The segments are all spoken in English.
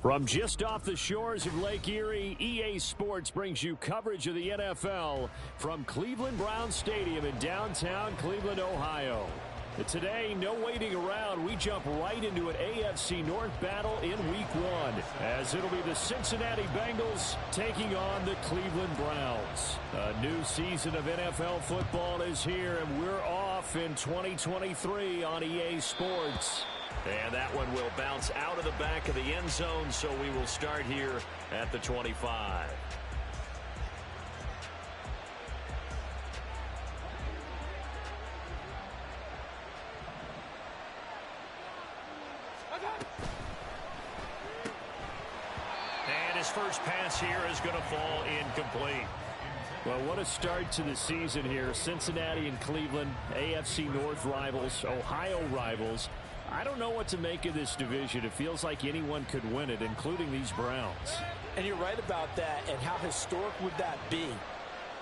From just off the shores of Lake Erie, EA Sports brings you coverage of the NFL from Cleveland Browns Stadium in downtown Cleveland, Ohio. Today, no waiting around. We jump right into an AFC North battle in Week 1, as it'll be the Cincinnati Bengals taking on the Cleveland Browns. A new season of NFL football is here, and we're off in 2023 on EA Sports. And that one will bounce out of the back of the end zone, so we will start here at the 25. And his first pass here is going to fall incomplete. Well, what a start to the season here. Cincinnati and Cleveland, AFC North rivals, Ohio rivals. I don't know what to make of this division. It feels like anyone could win it, including these Browns. And you're right about that. And how historic would that be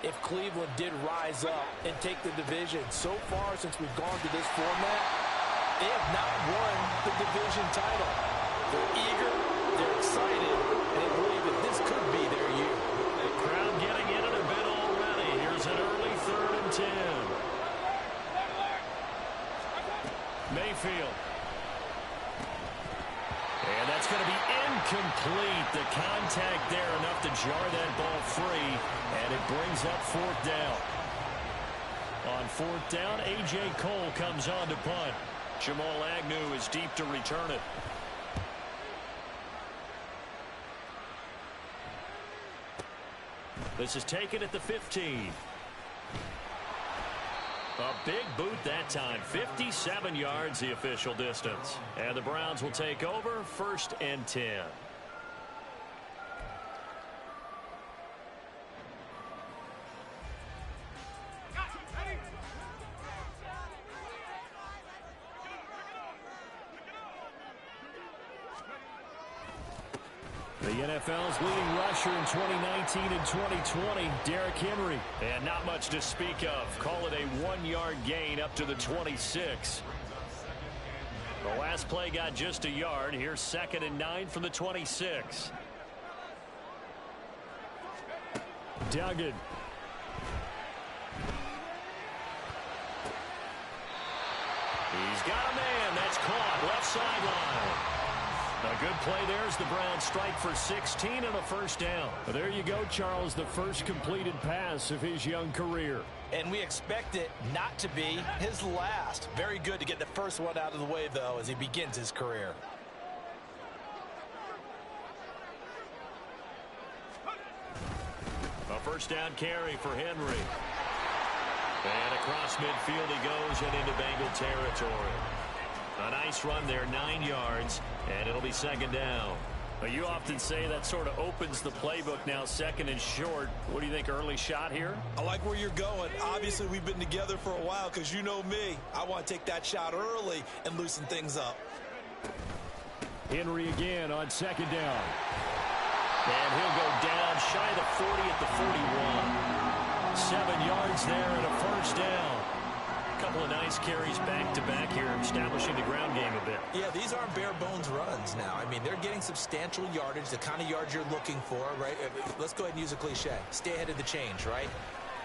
if Cleveland did rise up and take the division? So far, since we've gone to this format, they have not won the division title. They're eager, they're excited, and they believe that this could be their year. The crowd getting into the bit already. Here's an early 3rd and 10. Mayfield. And that's going to be incomplete. The contact there enough to jar that ball free, and it brings up 4th down. On 4th down, A.J. Cole comes on to punt. Jamal Agnew is deep to return it. This is taken at the 15. A big boot that time. 57 yards the official distance. And the Browns will take over 1st and 10. The NFL's leading rusher in 2019 and 2020, Derrick Henry. And not much to speak of. Call it a 1-yard gain up to the 26. The last play got just a yard. Here's 2nd and 9 from the 26. Duggan. He's got a man. That's caught. Left sideline. A good play there as the Browns strike for 16 and a 1st down. There you go, Charles, the first completed pass of his young career. And we expect it not to be his last. Very good to get the first one out of the way, though, as he begins his career. A 1st down carry for Henry. And across midfield he goes and into Bengal territory. A nice run there, 9 yards, and it'll be 2nd down. You often say that sort of opens the playbook now, 2nd and short. What do you think, early shot here? I like where you're going. Obviously, we've been together for a while because you know me. I want to take that shot early and loosen things up. Henry again on 2nd down. And he'll go down shy of the 40 at the 41. 7 yards there and a 1st down. Couple of nice carries back-to-back here, establishing the ground game a bit. Yeah, these aren't bare-bones runs now. I mean, they're getting substantial yardage, the kind of yards you're looking for, right? Let's go ahead and use a cliche. Stay ahead of the change, right?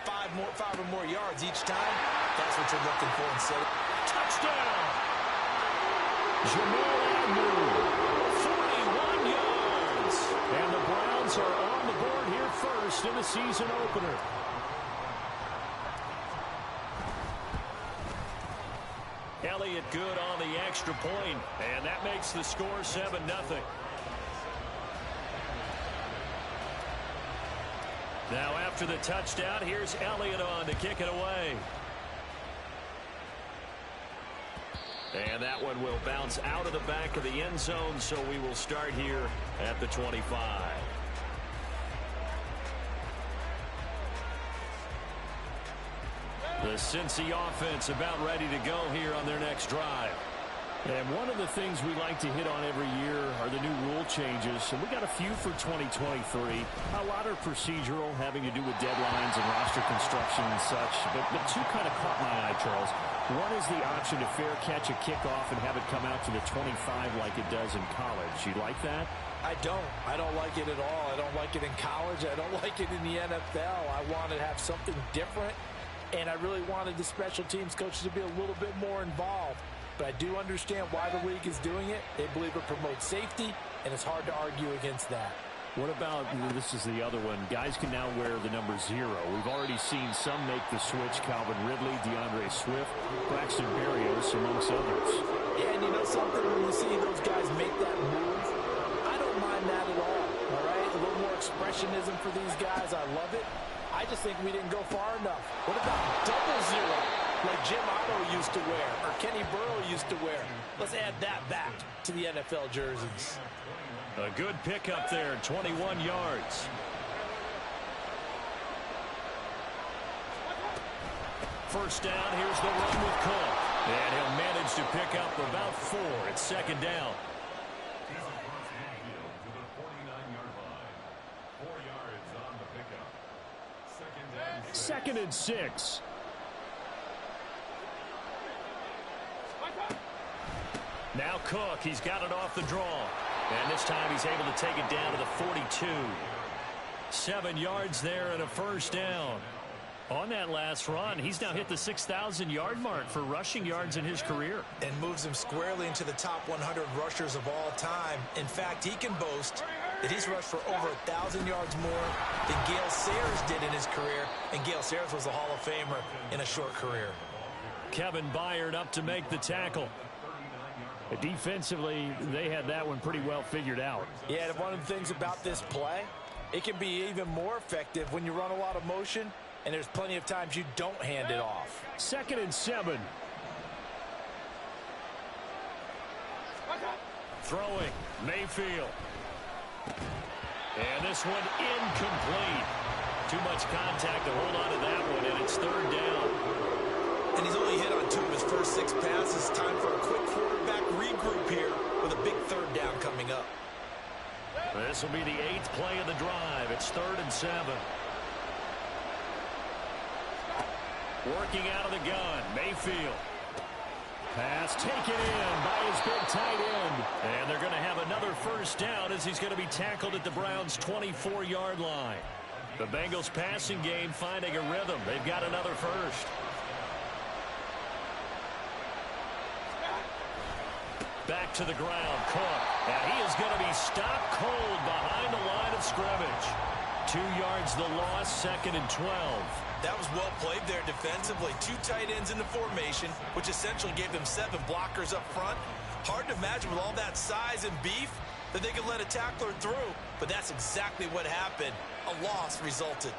5 or more yards each time. That's what you're looking for instead. Touchdown! Jamal Agnew, 41 yards. And the Browns are on the board here first in the season opener. Elliott good on the extra point, and that makes the score 7-0. Now after the touchdown, here's Elliott on to kick it away. And that one will bounce out of the back of the end zone, so we will start here at the 25. The Cincy offense about ready to go here on their next drive. And one of the things we like to hit on every year are the new rule changes. And we got a few for 2023. A lot are procedural, having to do with deadlines and roster construction and such. But two kind of caught my eye, Charles. One is the option to fair catch a kickoff and have it come out to the 25 like it does in college. You like that? I don't like it at all. I don't like it in college. I don't like it in the NFL. I want to have something different, and I really wanted the special teams coaches to be a little bit more involved. But I do understand why the league is doing it. They believe it promotes safety, and it's hard to argue against that. What about, this is the other one, guys can now wear the number 0. We've already seen some make the switch, Calvin Ridley, DeAndre Swift, Braxton Berrios, amongst others. Yeah, and you know something, when you see those guys make that move, I don't mind that at all right? A little more expressionism for these guys, I love it. I just think we didn't go far enough. What about double 0, like Jim Otto used to wear, or Kenny Burrow used to wear? Let's add that back to the NFL jerseys. A good pickup there, 21 yards. First down, here's the run with Cook. And he'll manage to pick up about 4 at second down. Second and 6. Now Cook, he's got it off the draw. And this time he's able to take it down to the 42. 7 yards there and a first down. On that last run, he's now hit the 6,000-yard mark for rushing yards in his career. And moves him squarely into the top 100 rushers of all time. In fact, he can boast that he's rushed for over 1,000 yards more than Gale Sayers did in his career. And Gale Sayers was a Hall of Famer in a short career. Kevin Byard up to make the tackle. Defensively, they had that one pretty well figured out. Yeah, and one of the things about this play, it can be even more effective when you run a lot of motion, and there's plenty of times you don't hand it off. Second and 7. Throwing, Mayfield. And this one incomplete. Too much contact to hold on to that one, and it's third down. And he's only hit on 2 of his first 6 passes. Time for a quick quarterback regroup here with a big third down coming up. This will be the 8th play of the drive. It's 3rd and 7. Working out of the gun, Mayfield. Pass taken in by his big tight end. And they're going to have another first down as he's going to be tackled at the Browns' 24-yard line. The Bengals passing game finding a rhythm. They've got another first. Back to the ground, Cook. And he is going to be stopped cold behind the line of scrimmage. 2 yards the loss, 2nd and 12. That was well played there defensively. 2 tight ends in the formation, which essentially gave them 7 blockers up front. Hard to imagine with all that size and beef that they could let a tackler through. But that's exactly what happened. A loss resulted.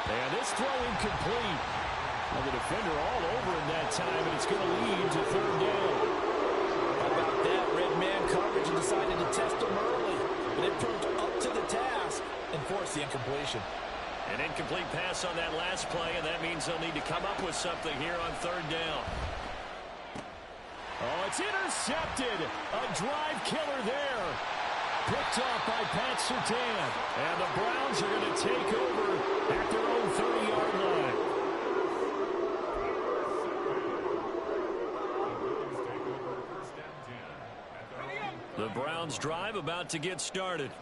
And this throw incomplete. Well, the defender all over him that time, and it's going to lead to 3rd down. How about that? Red man coverage and decided to test him early. But it proved up to the task and forced the incompletion. An incomplete pass on that last play, and that means they'll need to come up with something here on 3rd down. Oh, it's intercepted. A drive killer there. Picked off by Pat Surtain. And the Browns are going to take over at their own 30-yard line. The Browns drive about to get started.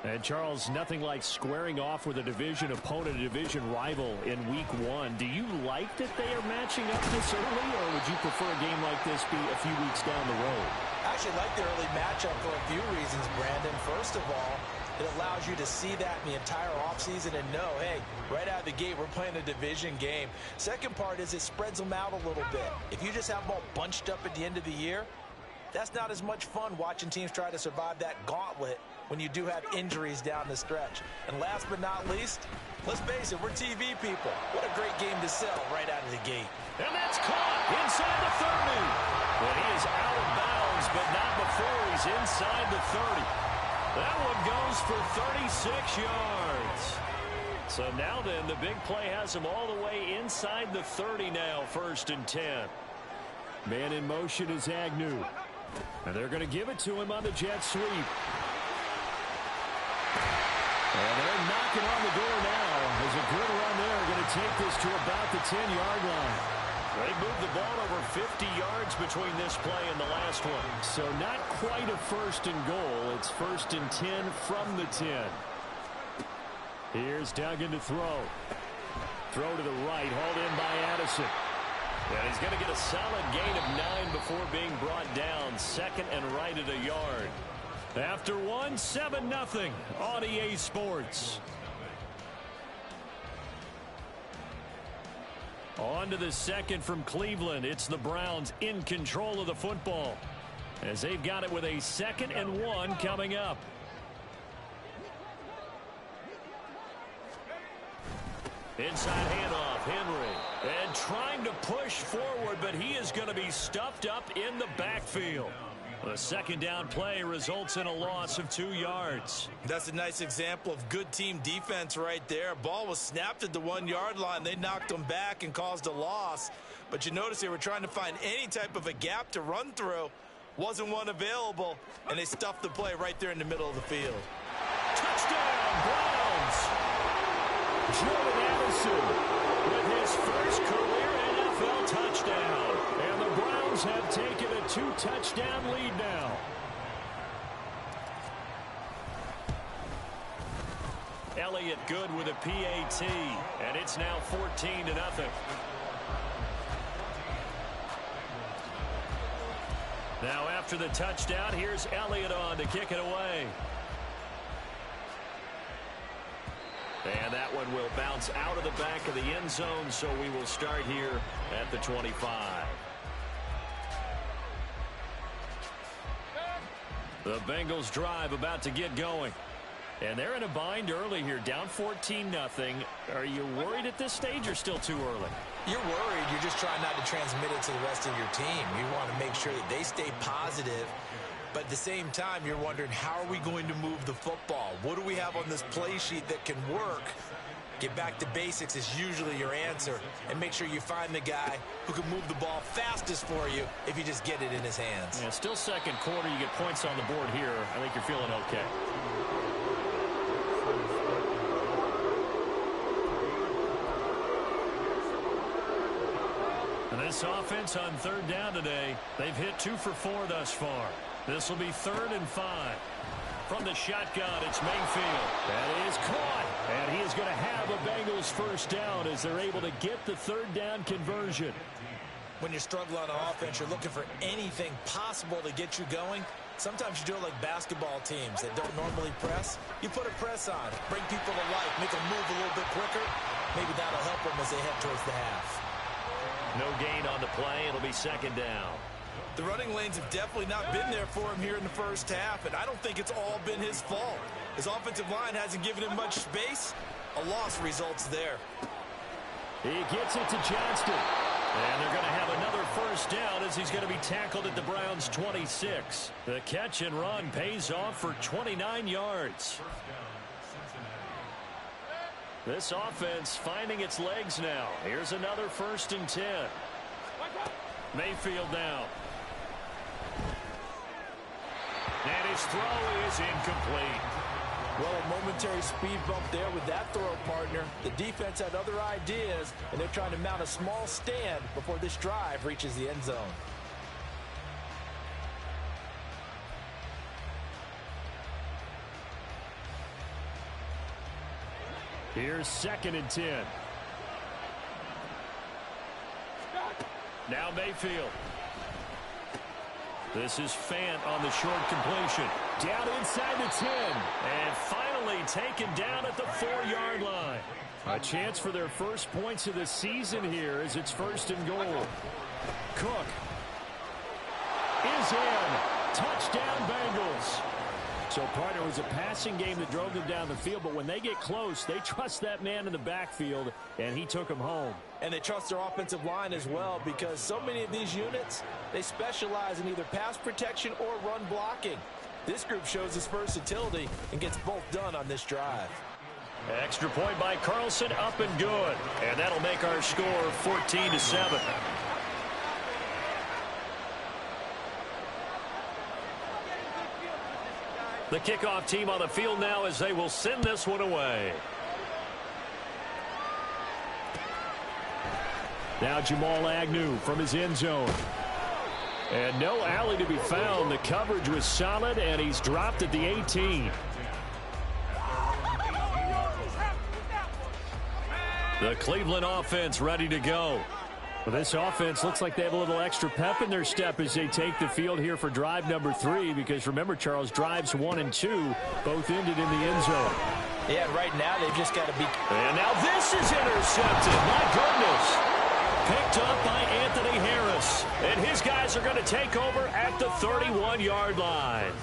And, Charles, nothing like squaring off with a division opponent, a division rival in Week 1. Do you like that they are matching up this early, or would you prefer a game like this be a few weeks down the road? I actually like the early matchup for a few reasons, Brandon. First of all, it allows you to see that in the entire offseason and know, hey, right out of the gate, we're playing a division game. Second part is it spreads them out a little bit. If you just have them all bunched up at the end of the year, that's not as much fun watching teams try to survive that gauntlet when you do have injuries down the stretch. And last but not least, let's face it, we're TV people. What a great game to sell right out of the gate. And that's caught inside the 30. Well, he is out of bounds, but not before he's inside the 30. That one goes for 36 yards. So now then, the big play has him all the way inside the 30 now, 1st and 10. Man in motion is Agnew. And they're going to give it to him on the jet sweep. And they're knocking on the door now. There's a good run there. Going to take this to about the 10-yard line. They moved the ball over 50 yards between this play and the last one. So not quite a first and goal. It's 1st and 10 from the 10. Here's Duggan to throw. Throw to the right, hauled in by Addison. And he's going to get a solid gain of 9 before being brought down. 2nd and right at a yard. After one, 7-0 on EA Sports. On to the second from Cleveland. It's the Browns in control of the football as they've got it with a 2nd and 1 coming up. Inside handoff, Henry. And trying to push forward, but he is going to be stuffed up in the backfield. The 2nd down play results in a loss of 2 yards. That's a nice example of good team defense right there. Ball was snapped at the 1-yard line. They knocked him back and caused a loss. But you notice they were trying to find any type of a gap to run through. Wasn't one available, and they stuffed the play right there in the middle of the field. Touchdown, Browns! Jordan Addison with his first career NFL touchdown. And the Browns have taken a 2-touchdown lead now. Elliott good with a PAT, and it's now 14-0. Now after the touchdown, here's Elliott on to kick it away. And that one will bounce out of the back of the end zone, so we will start here at the 25. The Bengals drive about to get going. And they're in a bind early here, down 14-0. Are you worried at this stage or still too early? You're worried. You're just trying not to transmit it to the rest of your team. You want to make sure that they stay positive. But at the same time, you're wondering, how are we going to move the football? What do we have on this play sheet that can work? Get back to basics is usually your answer. And make sure you find the guy who can move the ball fastest for you if you just get it in his hands. Yeah, still 2nd quarter. You get points on the board here. I think you're feeling okay. And this offense on 3rd down today, they've hit 2 for 4 thus far. This will be 3rd and 5. From the shotgun, it's Mayfield. That is caught. And he is going to have a Bengals first down as they're able to get the 3rd down conversion. When you struggle on offense, you're looking for anything possible to get you going. Sometimes you do it like basketball teams that don't normally press. You put a press on, bring people to life, make them move a little bit quicker. Maybe that'll help them as they head towards the half. No gain on the play. It'll be 2nd down. The running lanes have definitely not been there for him here in the first half, and I don't think it's all been his fault. His offensive line hasn't given him much space. A loss results there. He gets it to Johnston. And they're going to have another first down as he's going to be tackled at the Browns' 26. The catch and run pays off for 29 yards. This offense finding its legs now. Here's another 1st and 10. Mayfield now. And his throw is incomplete. Well, a momentary speed bump there with that throw, partner. The defense had other ideas, and they're trying to mount a small stand before this drive reaches the end zone. Here's 2nd and 10. Now Mayfield. This is Fant on the short completion. Down inside the 10. And finally taken down at the 4-yard line. A chance for their first points of the season here as it's 1st and goal. Cook is in. Touchdown Bengals. So, partner, it was a passing game that drove them down the field, but when they get close, they trust that man in the backfield, and he took them home. And they trust their offensive line as well, because so many of these units, they specialize in either pass protection or run blocking. This group shows its versatility and gets both done on this drive. Extra point by Carlson, up and good. And that'll make our score 14-7. The kickoff team on the field now as they will send this one away. Now Jamal Agnew from his end zone. And no alley to be found. The coverage was solid, and he's dropped at the 18. The Cleveland offense ready to go. Well, this offense looks like they have a little extra pep in their step as they take the field here for drive number 3, because remember, Charles, drives 1 and 2 both ended in the end zone. Yeah, right now they've just got to be. And now this is intercepted. My goodness. Picked up by Anthony Harris. And his guys are going to take over at the 31-yard line.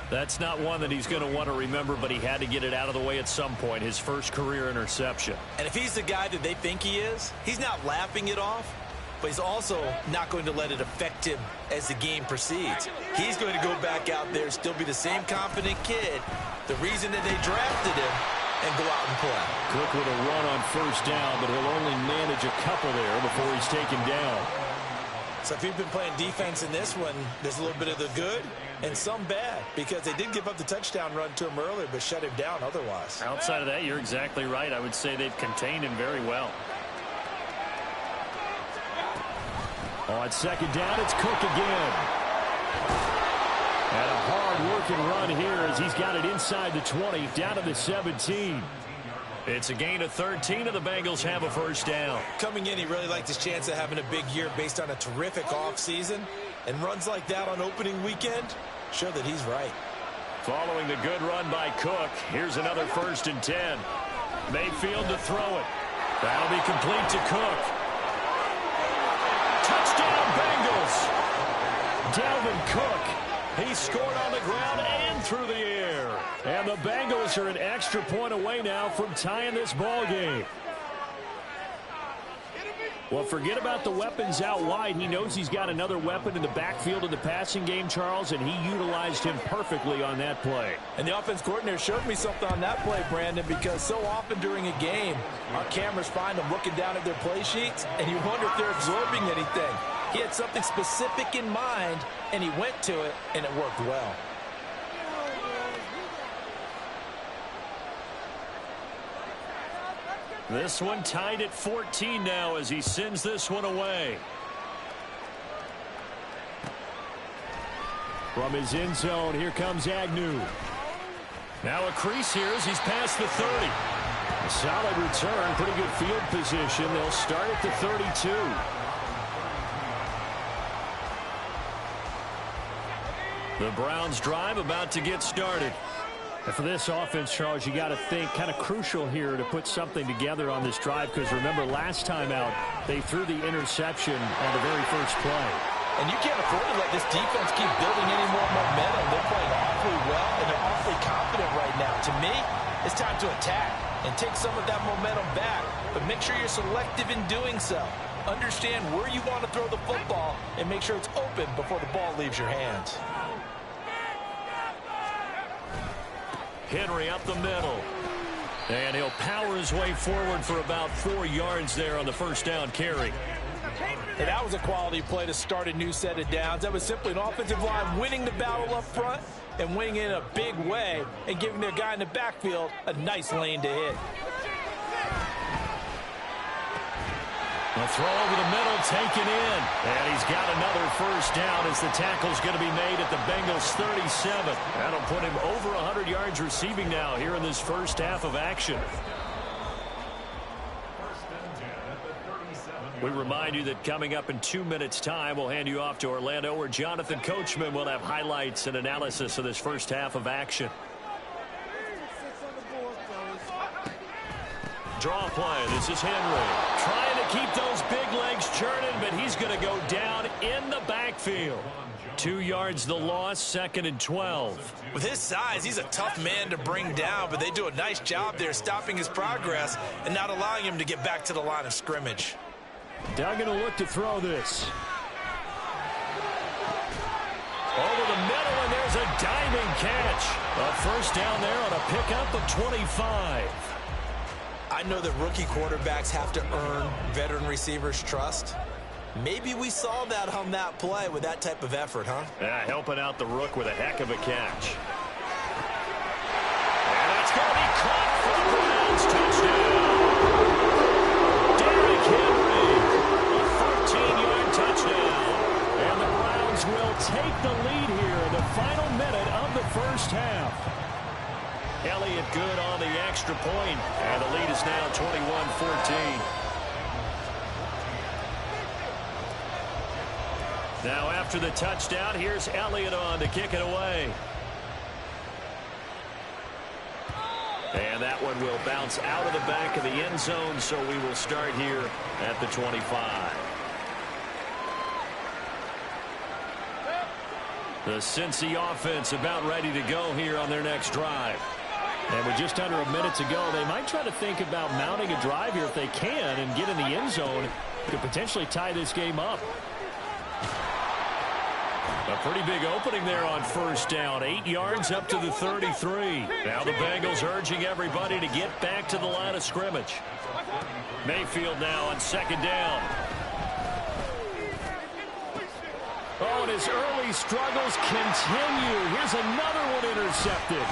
That's not one that he's going to want to remember, but he had to get it out of the way at some point, his first career interception. And if he's the guy that they think he is, he's not laughing it off, but he's also not going to let it affect him as the game proceeds. He's going to go back out there, still be the same confident kid, the reason that they drafted him, and go out and play. Cook with a run on first down, but he'll only manage a couple there before he's taken down. So if you've been playing defense in this one, there's a little bit of the good and some bad, because they did give up the touchdown run to him earlier, but shut him down otherwise. Outside of that, you're exactly right. I would say they've contained him very well. On second down, it's Cook again. And a hard-working run here as he's got it inside the 20, down to the 17. It's a gain of 13, and the Bengals have a first down. Coming in, he really liked his chance of having a big year based on a terrific offseason. And runs like that on opening weekend show that he's right. Following the good run by Cook, here's another 1st and 10. Mayfield to throw it. That'll be complete to Cook. Touchdown, Bengals! Dalvin Cook. He scored on the ground and through the air. And the Bengals are an extra point away now from tying this ball game. Well, forget about the weapons out wide. He knows he's got another weapon in the backfield of the passing game, Charles, and he utilized him perfectly on that play. And the offense coordinator showed me something on that play, Brandon, because so often during a game, our cameras find them looking down at their play sheets, and you wonder if they're absorbing anything. He had something specific in mind, and he went to it, and it worked well. This one tied at 14 now as he sends this one away. From his end zone, here comes Agnew. Now a crease here as he's past the 30. A solid return, pretty good field position. They'll start at the 32. The Browns drive about to get started. And for this offense, Charles, you got to think kind of crucial here to put something together on this drive, because remember last time out they threw the interception on the very first play. And you can't afford to let this defense keep building any more momentum. They're playing awfully well, and they're awfully confident right now. To me, it's time to attack and take some of that momentum back, but make sure you're selective in doing so. Understand where you want to throw the football and make sure it's open before the ball leaves your hands. Henry up the middle. And he'll power his way forward for about 4 yards there on the first down carry. And that was a quality play to start a new set of downs. That was simply an offensive line winning the battle up front and winning in a big way and giving their guy in the backfield a nice lane to hit. A throw over the middle, taken in. And he's got another first down as the tackle's going to be made at the Bengals 37. That'll put him over 100 yards receiving now here in this first half of action. We remind you that coming up in 2 minutes' time, we'll hand you off to Orlando, where Jonathan Coachman will have highlights and analysis of this first half of action. Draw play. This is Henry trying to keep those big legs churning, but he's going to go down in the backfield. 2 yards the loss, 2nd and 12. With his size, he's a tough man to bring down, but they do a nice job there stopping his progress and not allowing him to get back to the line of scrimmage. Duggan will look to throw this. Over the middle, and there's a diving catch. A first down there on a pickup of 25. I know that rookie quarterbacks have to earn veteran receivers' trust. Maybe we saw that on that play with that type of effort, huh? Yeah, helping out the rook with a heck of a catch. And that's going to be caught for the Browns. Touchdown. Derrick Henry. extra point, and the lead is now 21-14. Now after the touchdown, here's Elliott on to kick it away. And that one will bounce out of the back of the end zone, so we will start here at the 25. The Cincy offense about ready to go here on their next drive. And with just under a minute to go, they might try to think about mounting a drive here if they can and get in the end zone to potentially tie this game up. A pretty big opening there on first down. 8 yards up to the 33. Now the Bengals urging everybody to get back to the line of scrimmage. Mayfield now on second down. Oh, and his early struggles continue. Here's another one intercepted.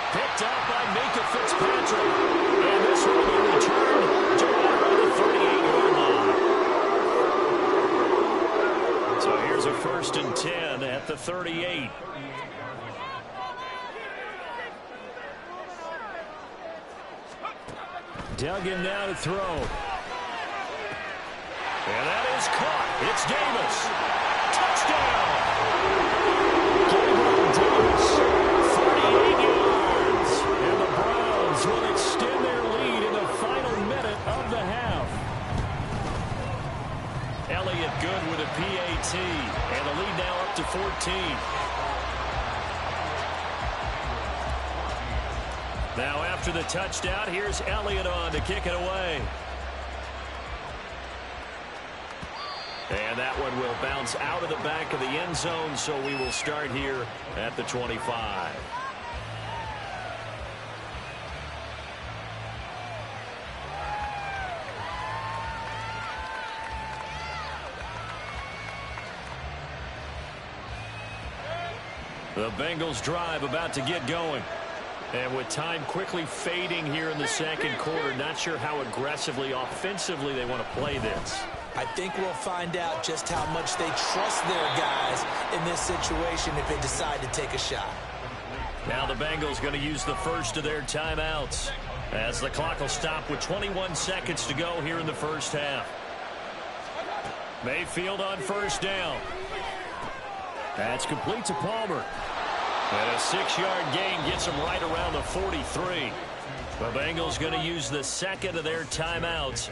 Picked up by Minka Fitzpatrick. And this one will be returned to around the 38-yard line. So here's a 1st and 10 at the 38. Duggan now to throw. And that is caught. It's Davis. Touchdown. Gabriel Davis, 38 yards. And the Browns will extend their lead in the final minute of the half. Elliott good with a PAT. And the lead now up to 14. Now after the touchdown, here's Elliott on to kick it away. And that one will bounce out of the back of the end zone, so we will start here at the 25. The Bengals drive about to get going. And with time quickly fading here in the second quarter, not sure how aggressively, offensively they want to play this. I think we'll find out just how much they trust their guys in this situation if they decide to take a shot. Now the Bengals going to use the first of their timeouts as the clock will stop with 21 seconds to go here in the first half. Mayfield on first down. That's complete to Palmer. And a 6-yard gain gets them right around the 43. The Bengals going to use the second of their timeouts.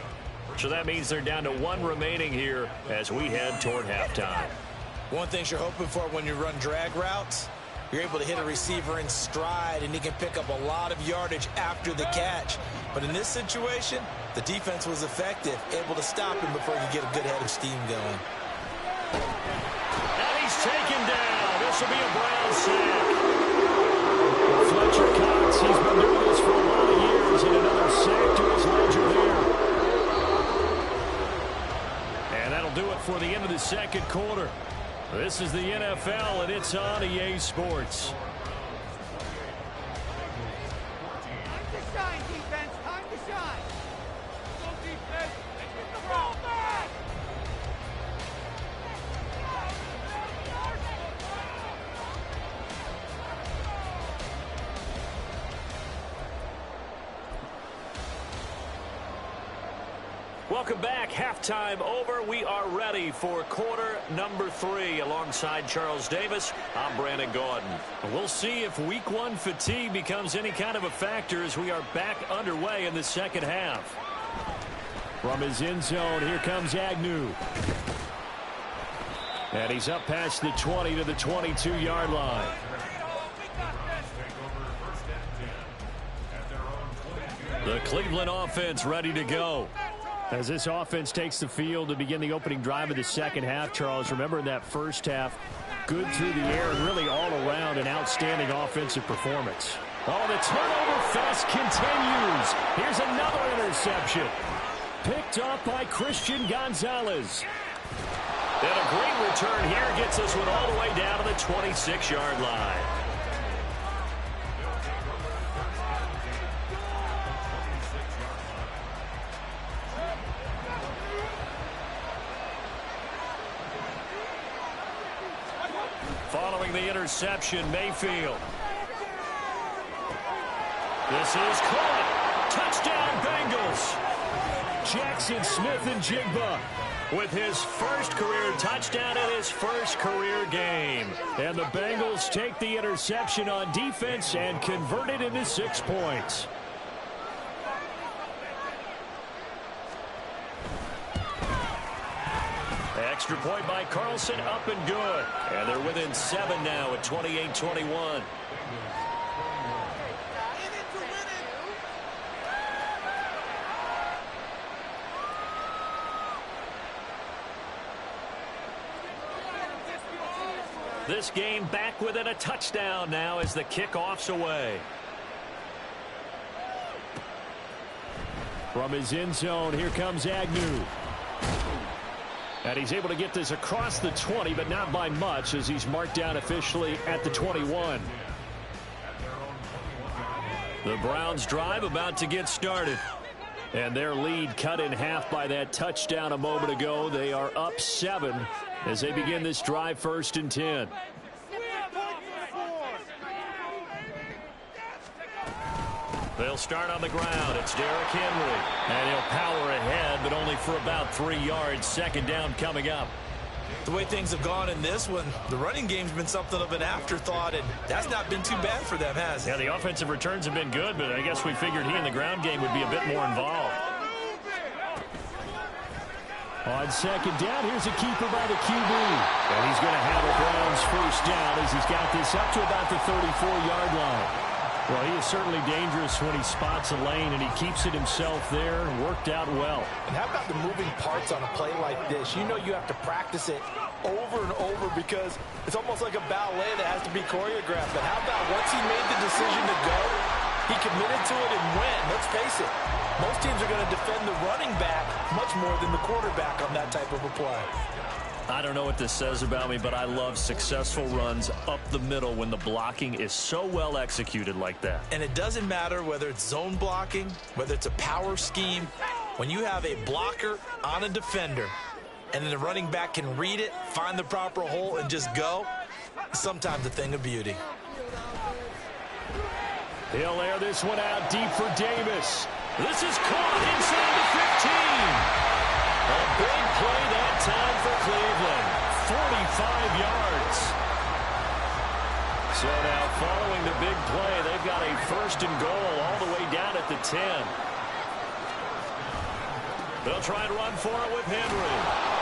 So that means they're down to 1 remaining here as we head toward halftime. One thing you're hoping for when you run drag routes, you're able to hit a receiver in stride and he can pick up a lot of yardage after the catch. But in this situation, the defense was effective, able to stop him before you get a good head of steam going. And he's taken down. This will be a Brown sack. Fletcher Cox, he's been doing this for a lot of years, and another sack to his ledger there. And that'll do it for the end of the second quarter. This is the NFL, and it's on EA Sports. Time to shine, defense. Time to shine. Go, defense. Let's get the ball back. Welcome back. Halftime over. We are ready for quarter number 3. Alongside Charles Davis, I'm Brandon Gaudin. We'll see if week 1 fatigue becomes any kind of a factor as we are back underway in the second half. From his end zone, here comes Agnew. And he's up past the 20 to the 22-yard line. The Cleveland offense ready to go. As this offense takes the field to begin the opening drive of the second half, Charles, remember in that first half, good through the air and really all around an outstanding offensive performance. Oh, the turnover fest continues. Here's another interception. Picked up by Christian Gonzalez. And a great return here gets this one all the way down to the 26-yard line. Following the interception, Mayfield. This is caught. Touchdown, Bengals. Jackson Smith-Njigba with his first career touchdown in his first career game. And the Bengals take the interception on defense and convert it into 6 points. Extra point by Carlson, up and good. And they're within 7 now at 28-21. This game back within a touchdown now as the kickoff's away. From his end zone, here comes Agnew. And he's able to get this across the 20, but not by much as he's marked down officially at the 21. The Browns drive about to get started. And their lead cut in half by that touchdown a moment ago. They are up 7 as they begin this drive, 1st and 10. They'll start on the ground. It's Derrick Henry. And he'll power ahead, but only for about 3 yards. 2nd down coming up. The way things have gone in this one, the running game's been something of an afterthought, and that's not been too bad for them, has it? Yeah, the offensive returns have been good, but I guess we figured he in the ground game would be a bit more involved. On 2nd down, here's a keeper by the QB. And he's going to have a Browns 1st down as he's got this up to about the 34-yard line. Well, he is certainly dangerous when he spots a lane, and he keeps it himself there. Worked out well. And how about the moving parts on a play like this? You know you have to practice it over and over because it's almost like a ballet that has to be choreographed. But how about once he made the decision to go, he committed to it and went. Let's face it, most teams are going to defend the running back much more than the quarterback on that type of a play. I don't know what this says about me, but I love successful runs up the middle when the blocking is so well executed like that. And it doesn't matter whether it's zone blocking, whether it's a power scheme. When you have a blocker on a defender and then the running back can read it, find the proper hole, and just go, it's sometimes a thing of beauty. He'll air this one out deep for Davis. This is caught inside the 15. A big play that time for Cleveland. 45 yards. So now following the big play, they've got a 1st and goal all the way down at the 10. They'll try and run for it with Henry.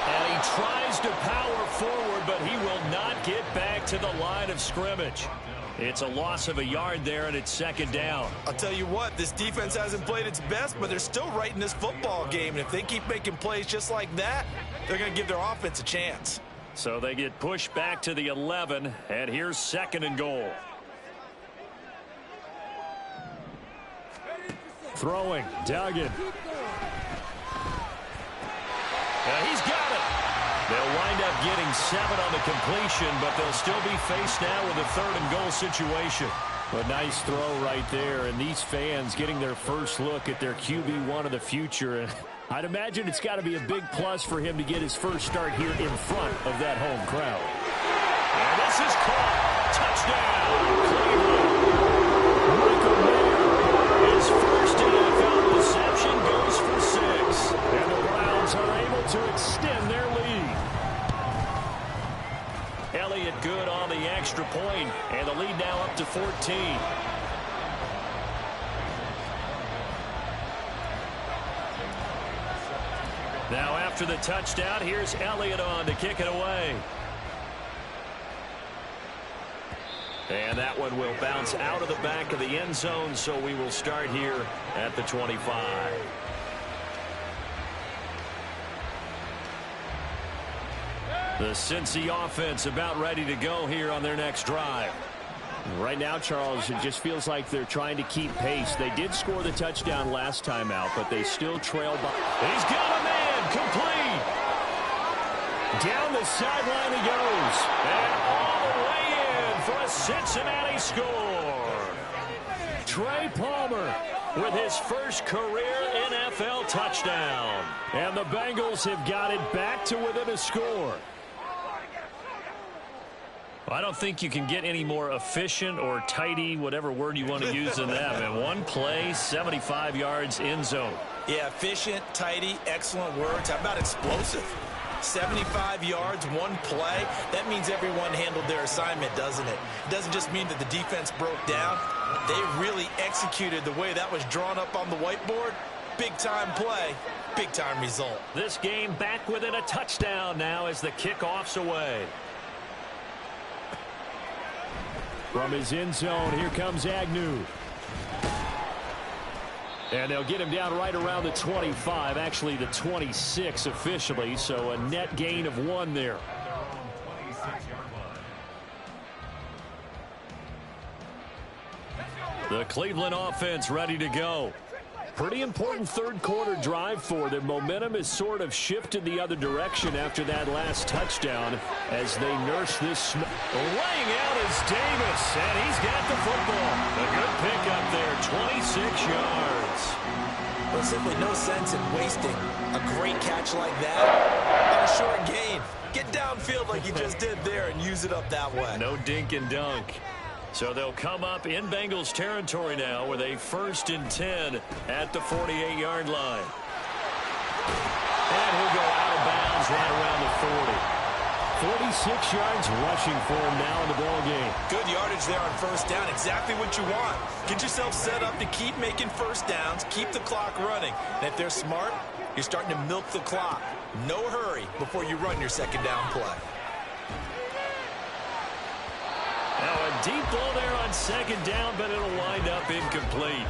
And he tries to power forward, but he will not get back to the line of scrimmage. It's a loss of a yard there, and it's 2nd down. I'll tell you what, this defense hasn't played its best, but they're still right in this football game. And if they keep making plays just like that, they're going to give their offense a chance. So they get pushed back to the 11, and here's 2nd and goal. Throwing, Duggan. He's got it. They'll wind up getting 7 on the completion, but they'll still be faced now with a 3rd and goal situation. A nice throw right there, and these fans getting their first look at their QB1 of the future. And I'd imagine it's got to be a big plus for him to get his first start here in front of that home crowd. And this is caught. Touchdown, Cleveland. Michael Mayer, his first NFL reception, goes for 6. And the Browns are able to extend their lead. Elliott good on the extra point, and the lead now up to 14. Now after the touchdown, here's Elliott on to kick it away. And that one will bounce out of the back of the end zone, so we will start here at the 25. The Cincy offense about ready to go here on their next drive. Right now, Charles, it just feels like they're trying to keep pace. They did score the touchdown last time out, but they still trail by. He's got a man, complete. Down the sideline he goes. And all the way in for a Cincinnati score. Trey Palmer with his first career NFL touchdown. And the Bengals have got it back to within a score. I don't think you can get any more efficient or tidy, whatever word you want to use in that. And one play, 75 yards in zone. Yeah, efficient, tidy, excellent words. How about explosive? 75 yards, one play. That means everyone handled their assignment, doesn't it? It doesn't just mean that the defense broke down. They really executed the way that was drawn up on the whiteboard. Big-time play, big-time result. This game back within a touchdown now as the kickoff's away. From his end zone, here comes Agnew. And they'll get him down right around the 25, actually the 26 officially, so a net gain of 1 there. The Cleveland offense ready to go. Pretty important third quarter drive for them. Momentum has sort of shifted the other direction after that last touchdown as they nurse this. Laying out is Davis, and he's got the football. A good pickup there, 26 yards. There's simply no sense in wasting a great catch like that on a short gain. Get downfield like you just did there and use it up that way. No dink and dunk. So they'll come up in Bengals territory now with a 1st and 10 at the 48-yard line. And he'll go out of bounds right around the 40. 46 yards rushing for him now in the ball game. Good yardage there on 1st down. Exactly what you want. Get yourself set up to keep making 1st downs, keep the clock running. And if they're smart, you're starting to milk the clock. No hurry before you run your 2nd down play. Now a deep ball there on 2nd down, but it'll wind up incomplete.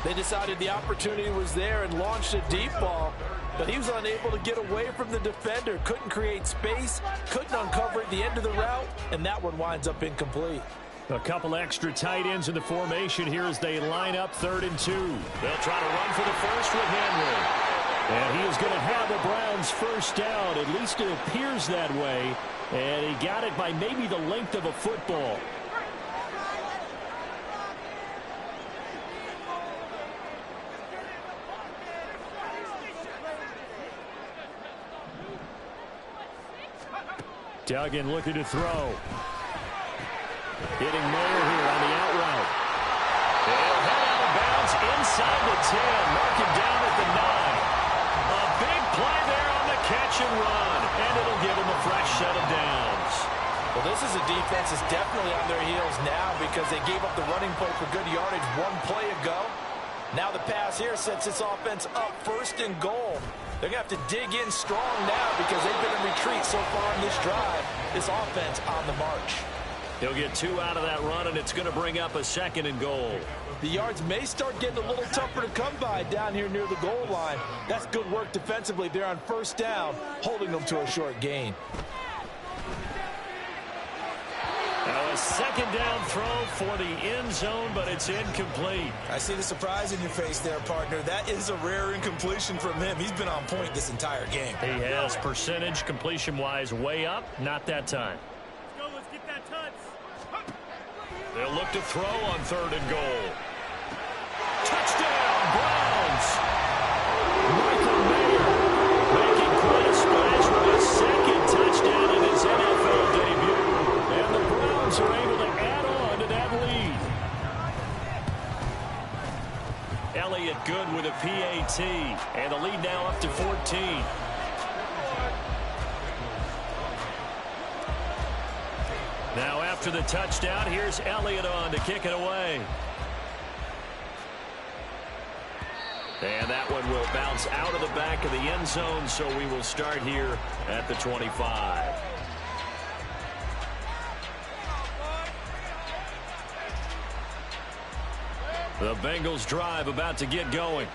They decided the opportunity was there and launched a deep ball, but he was unable to get away from the defender. Couldn't create space, couldn't uncover at the end of the route, and that one winds up incomplete. A couple extra tight ends in the formation here as they line up 3rd and 2. They'll try to run for the first with Henry. And he is going to have the Browns 1st down. At least it appears that way. And he got it by maybe the length of a football. Duggan looking to throw. Hitting Mayer here on the out route. They'll head out of bounds inside the 10. Mark him down at the 9. A big play there on the catch and run. And it'll give him a fresh set of downs. Well, this is a defense that's definitely on their heels now because they gave up the running play for good yardage 1 play ago. Now the pass here sets this offense up 1st and goal. They're going to have to dig in strong now because they've been in retreat so far in this drive. This offense on the march. He'll get 2 out of that run, and it's going to bring up a 2nd and goal. The yards may start getting a little tougher to come by down here near the goal line. That's good work defensively there on 1st down, holding them to a short gain. Now a 2nd down throw for the end zone, but it's incomplete. I see the surprise in your face there, partner. That is a rare incompletion from him. He's been on point this entire game. He has percentage completion-wise way up. Not that time. Let's go. Let's get that touch. They'll look to throw on 3rd and goal. Touchdown, Browns! Michael Mayer making quite a splash with his 2nd touchdown in his NFL debut. And the Browns are able to add on to that lead. Elliott good with a PAT. And the lead now up to 14. Now after the touchdown, here's Elliott on to kick it away. And that one will bounce out of the back of the end zone, so we will start here at the 25. The Bengals drive about to get going.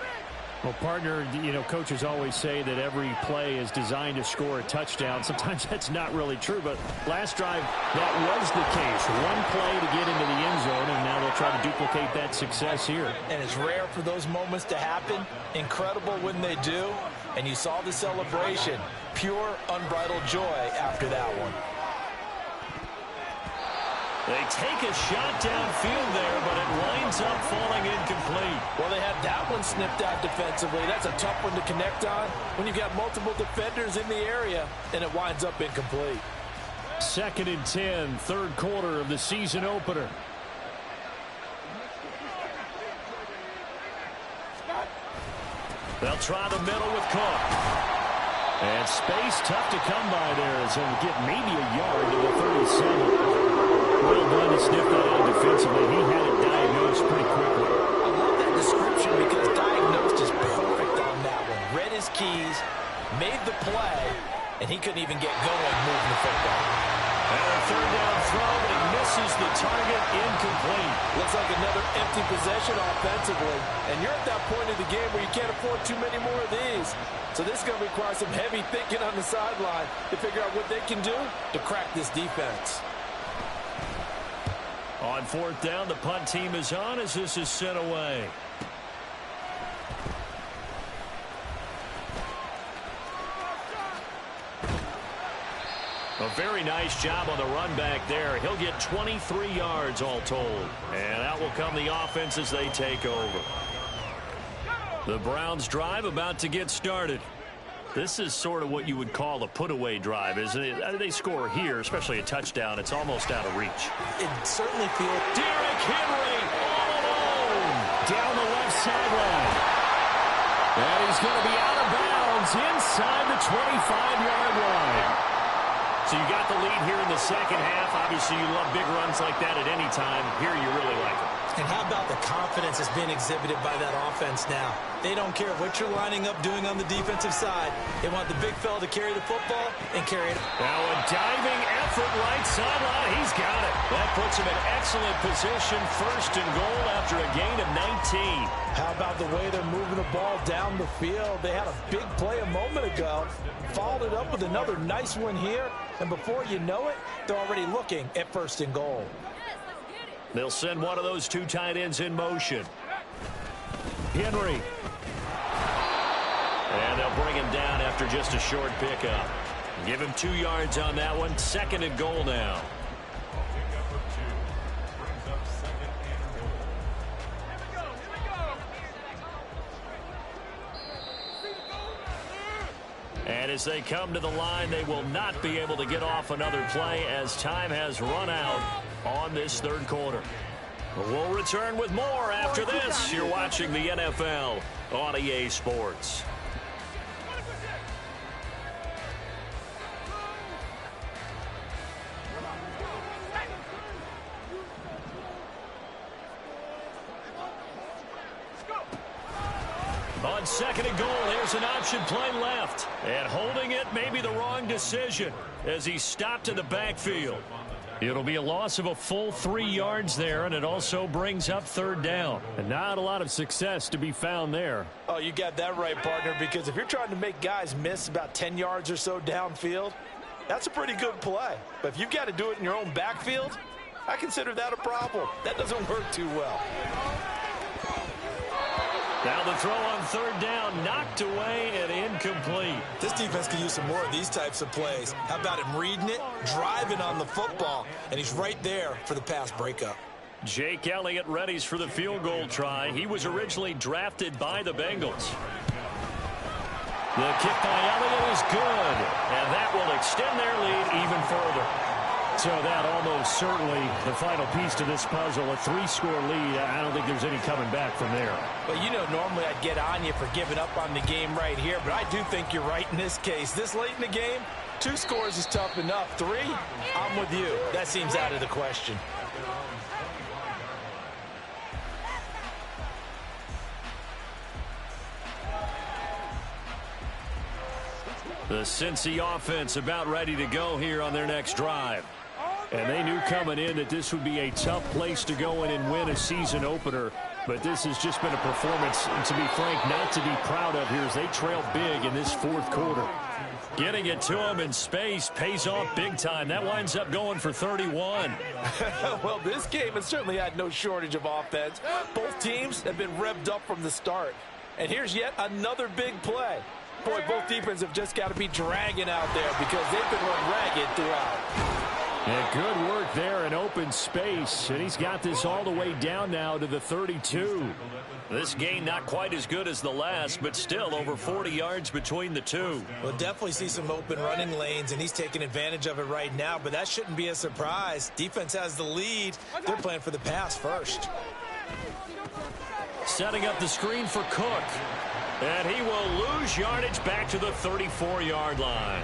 Well, partner, you know, coaches always say that every play is designed to score a touchdown. Sometimes that's not really true, but last drive, that was the case. 1 play to get into the end zone, and now they'll try to duplicate that success here. And it's rare for those moments to happen. Incredible when they do. And you saw the celebration. Pure, unbridled joy after that one. They take a shot downfield there, but it winds up falling incomplete. Well, they had that one snipped out defensively. That's a tough one to connect on when you've got multiple defenders in the area, and it winds up incomplete. 2nd and 10, third quarter of the season opener. They'll try the middle with Cook. And space tough to come by there as he'll get maybe a yard to the 37. Well done to sniff that out defensively. He had it diagnosed pretty quickly. I love that description because diagnosed is perfect on that one. Read his keys, made the play, and he couldn't even get going moving the football. And a third down throw, but he misses the target, incomplete. Looks like another empty possession offensively. And you're at that point in the game where you can't afford too many more of these. So this is going to require some heavy thinking on the sideline to figure out what they can do to crack this defense. On 4th down, the punt team is on as this is sent away. A very nice job on the run back there. He'll get 23 yards all told. And out will come the offense as they take over. The Browns drive about to get started. This is sort of what you would call a put-away drive, isn't it? They score here, especially a touchdown. It's almost out of reach. It certainly feels... Derrick Henry all alone down the left sideline. And he's going to be out of bounds inside the 25-yard line. So you got the lead here in the second half. Obviously, you love big runs like that at any time. Here you really like it. And how about the confidence that's being exhibited by that offense now? They don't care what you're lining up doing on the defensive side. They want the big fella to carry the football and carry it. Now a diving effort right sideline. He's got it. That puts him in excellent position. 1st and goal after a gain of 19. How about the way they're moving the ball down the field? They had a big play a moment ago. Followed it up with another nice one here. And before you know it, they're already looking at 1st and goal. They'll send one of those two tight ends in motion. Henry. And they'll bring him down after just a short pickup. Give him 2 yards on that one. 2nd and goal now. And as they come to the line, they will not be able to get off another play as time has run out on this 3rd quarter. We'll return with more after this. You're watching the NFL on EA Sports. On 2nd and goal, there's an option play left. And holding it may be the wrong decision as he stopped in the backfield. It'll be a loss of a full 3 yards there, and it also brings up 3rd down. And not a lot of success to be found there. Oh, you got that right, partner, because if you're trying to make guys miss about 10 yards or so downfield, that's a pretty good play. But if you've got to do it in your own backfield, I consider that a problem. That doesn't work too well. Now the throw on 3rd down, knocked away and incomplete. This defense can use some more of these types of plays. How about him reading it, driving on the football, and he's right there for the pass breakup. Jake Elliott readies for the field goal try. He was originally drafted by the Bengals. The kick by Elliott is good, and that will extend their lead even further. So that almost certainly the final piece to this puzzle, a 3-score lead. I don't think there's any coming back from there. But you know, normally I'd get on you for giving up on the game right here, but I do think you're right in this case. This late in the game, 2 scores is tough enough. 3, I'm with you. That seems out of the question. The Cincy offense about ready to go here on their next drive. And they knew coming in that this would be a tough place to go in and win a season opener. But this has just been a performance, and to be frank, not to be proud of here as they trail big in this 4th quarter. Getting it to him in space pays off big time. That winds up going for 31. Well, this game has certainly had no shortage of offense. Both teams have been revved up from the start. And here's yet another big play. Boy, both defenses have just got to be dragging out there because they've been run ragged throughout. And good work there in open space. And he's got this all the way down now to the 32. This gain not quite as good as the last, but still over 40 yards between the two. We'll definitely see some open running lanes, and he's taking advantage of it right now, but that shouldn't be a surprise. Defense has the lead. They're playing for the pass first. Setting up the screen for Cook. And he will lose yardage back to the 34-yard line.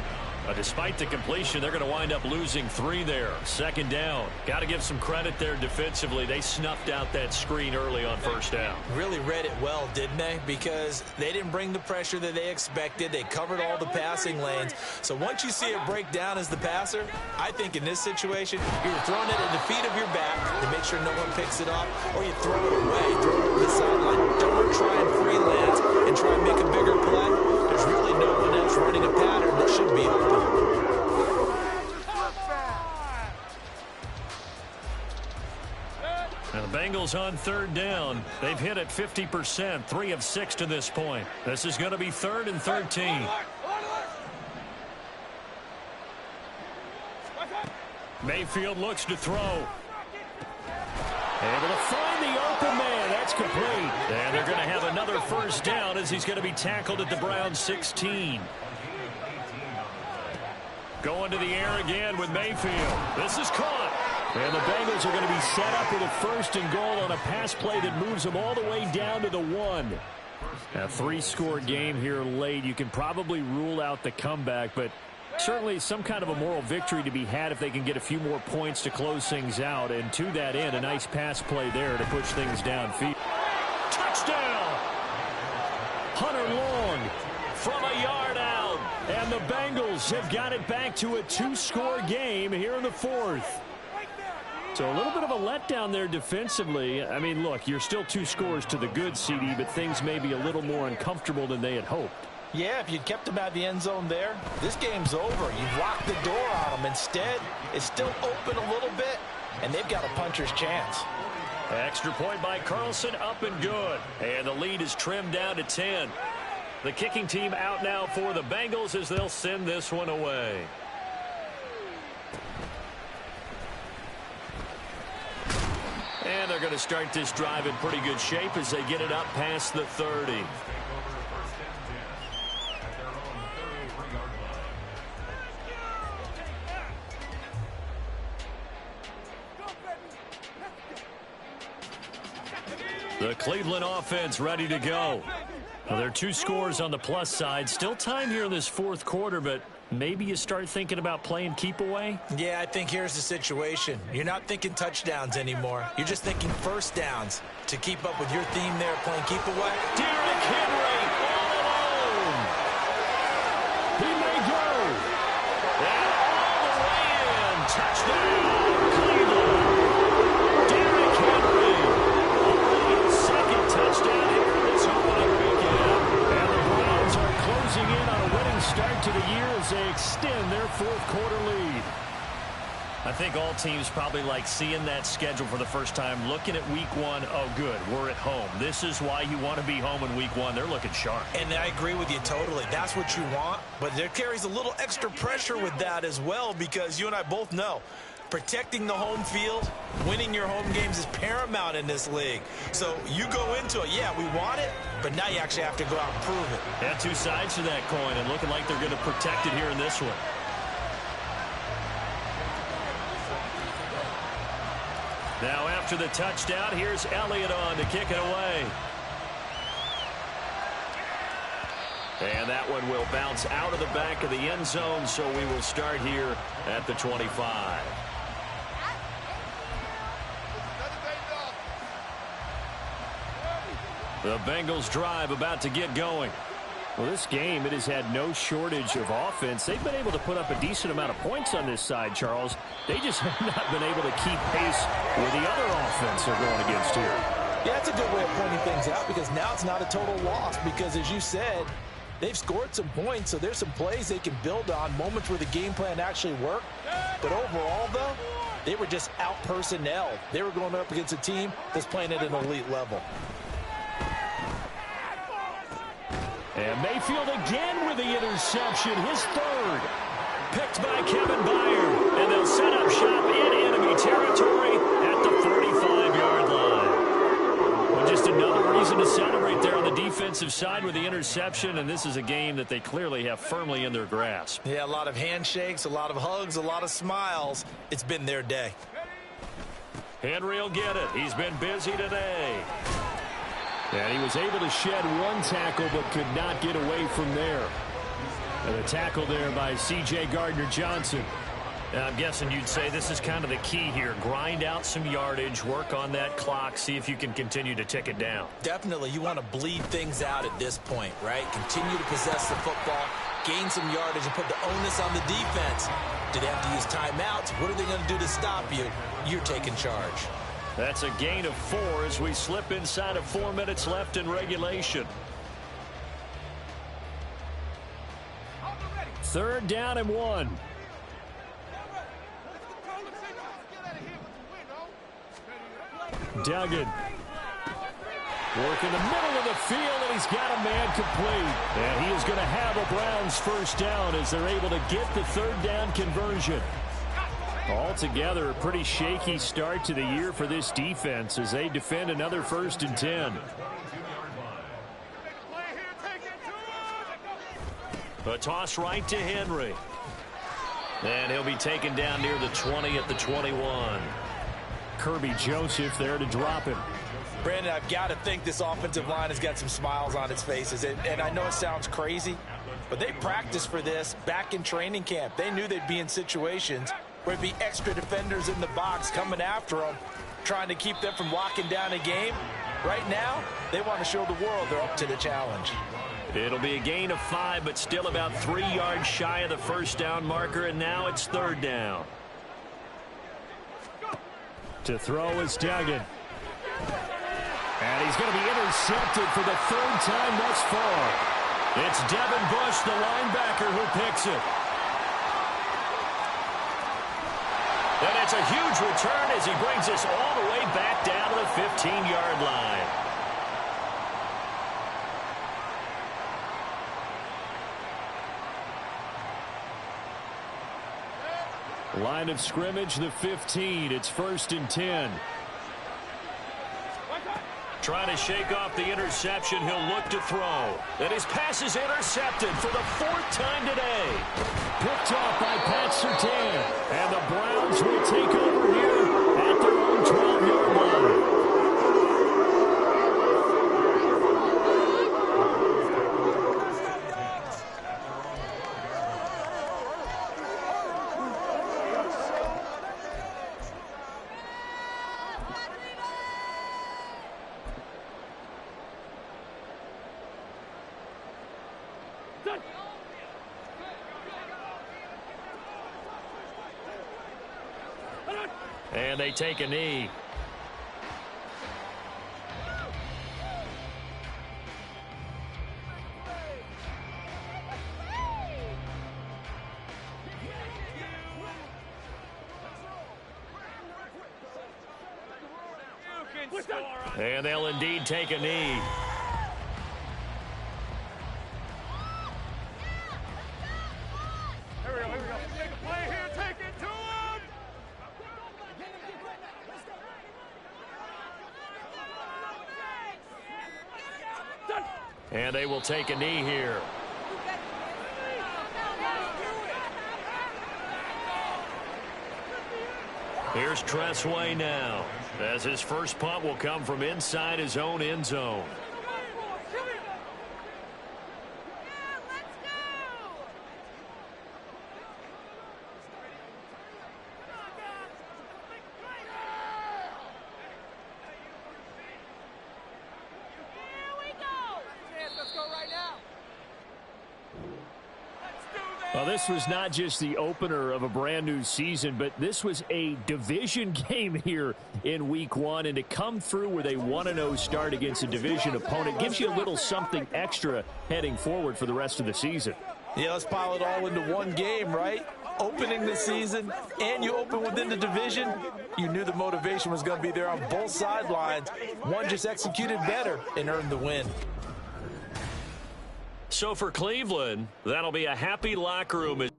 Despite the completion, they're going to wind up losing 3 there. Second down. Got to give some credit there defensively. They snuffed out that screen early on first down. Really read it well, didn't they? Because they didn't bring the pressure that they expected. They covered all the passing lanes. So once you see it break down as the passer, I think in this situation, you're throwing it at the feet of your back to make sure no one picks it up, or you throw it away, throw it over the sideline. Don't try and freelance and try and make a bigger play. There's really no one else running a pattern that should be open. Now the Bengals on third down. They've hit it 50%, 3 of 6 to this point. This is going to be 3rd and 13. Mayfield looks to throw. Able to find the open man. That's complete. And they're going to have another first down as he's going to be tackled at the Browns 16. Going to the air again with Mayfield. This is caught. And the Bengals are going to be set up with a 1st and goal on a pass play that moves them all the way down to the 1. A 3-score game here late. You can probably rule out the comeback, but certainly some kind of a moral victory to be had if they can get a few more points to close things out. And to that end, a nice pass play there to push things downfield. Touchdown! Hunter Long from a yard out. And the Bengals have got it back to a 2-score game here in the 4th. So a little bit of a letdown there defensively. I mean, look, you're still 2 scores to the good, CD, but things may be a little more uncomfortable than they had hoped. Yeah, if you'd kept them out of the end zone there, this game's over. You've locked the door on them. Instead, it's still open a little bit, and they've got a puncher's chance. Extra point by Carlson, up and good. And the lead is trimmed down to 10. The kicking team out now for the Bengals as they'll send this one away. And they're going to start this drive in pretty good shape as they get it up past the 30. The Cleveland offense ready to go. Well, there are 2 scores on the plus side. Still time here in this 4th quarter, but maybe you start thinking about playing keep away? Yeah, I think here's the situation. You're not thinking touchdowns anymore. You're just thinking first downs to keep up with your theme there, playing keep away. Derrick Henry all alone. He may go. And all the way in. Touchdown, Cleveland. Derrick Henry. Already 2nd touchdown here in this opening weekend. And the Browns are closing in on a winning start to the year as they extend their 4th quarter lead. I think all teams probably like seeing that schedule for the first time, looking at week 1. Oh, good, we're at home. This is why you want to be home in week 1. They're looking sharp. And I agree with you totally. That's what you want, but there carries a little extra pressure with that as well, because you and I both know protecting the home field, winning your home games is paramount in this league. So you go into it, yeah, we want it, but now you actually have to go out and prove it. Yeah, 2 sides to that coin, and looking like they're going to protect it here in this one. Now after the touchdown, here's Elliott on to kick it away. And that one will bounce out of the back of the end zone, so we will start here at the 25. The Bengals drive about to get going. Well, this game, it has had no shortage of offense. They've been able to put up a decent amount of points on this side, Charles. They just have not been able to keep pace with the other offense they're going against here. Yeah, that's a good way of pointing things out, because now it's not a total loss, because as you said, they've scored some points, so there's some plays they can build on, moments where the game plan actually worked. But overall, though, they were just out-personnel. They were going up against a team that's playing at an elite level. And Mayfield again with the interception, his 3rd. Picked by Kevin Byard. And they'll set up shop in enemy territory at the 45-yard line. Well, just another reason to celebrate there on the defensive side with the interception, and this is a game that they clearly have firmly in their grasp. Yeah, a lot of handshakes, a lot of hugs, a lot of smiles. It's been their day. Henry will get it. He's been busy today. And he was able to shed one tackle but could not get away from there. And a tackle there by C.J. Gardner-Johnson. I'm guessing you'd say this is kind of the key here. Grind out some yardage, work on that clock, see if you can continue to tick it down. Definitely, you want to bleed things out at this point, right? Continue to possess the football, gain some yardage, and put the onus on the defense. Do they have to use timeouts? What are they going to do to stop you? You're taking charge. That's a gain of 4 as we slip inside of 4 minutes left in regulation. 3rd down and 1. Duggan. Work in the middle of the field, and he's got a man complete. And he is going to have a Browns first down as they're able to get the 3rd down conversion. Altogether, a pretty shaky start to the year for this defense as they defend another 1st and 10. A toss right to Henry. And he'll be taken down near the 20 at the 21. Kirby Joseph there to drop him. Brandon, I've got to think this offensive line has got some smiles on its faces. And I know it sounds crazy, but they practiced for this back in training camp. They knew they'd be in situations where there'd be extra defenders in the box coming after them, trying to keep them from locking down a game. Right now, they want to show the world they're up to the challenge. It'll be a gain of 5, but still about 3 yards shy of the first down marker, and now it's 3rd down. To throw is Duggan. And he's going to be intercepted for the 3rd time thus far. It's Devin Bush, the linebacker, who picks it. And it's a huge return as he brings us all the way back down to the 15-yard line. Line of scrimmage, the 15. It's 1st and 10. Trying to shake off the interception. He'll look to throw. And his pass is intercepted for the 4th time today. Picked off by Pat Surtain. And the Browns will take over here at their own 12-yard line. And they take a knee. And they'll indeed take a knee. And they will take a knee here. Here's Tressway now, as his first punt will come from inside his own end zone. Well, this was not just the opener of a brand new season, but this was a division game here in week 1. And to come through with a 1-0 start against a division opponent gives you a little something extra heading forward for the rest of the season. Yeah, let's pile it all into one game, right? Opening the season, and you open within the division. You knew the motivation was going to be there on both sidelines. One just executed better and earned the win. So for Cleveland, that'll be a happy locker room.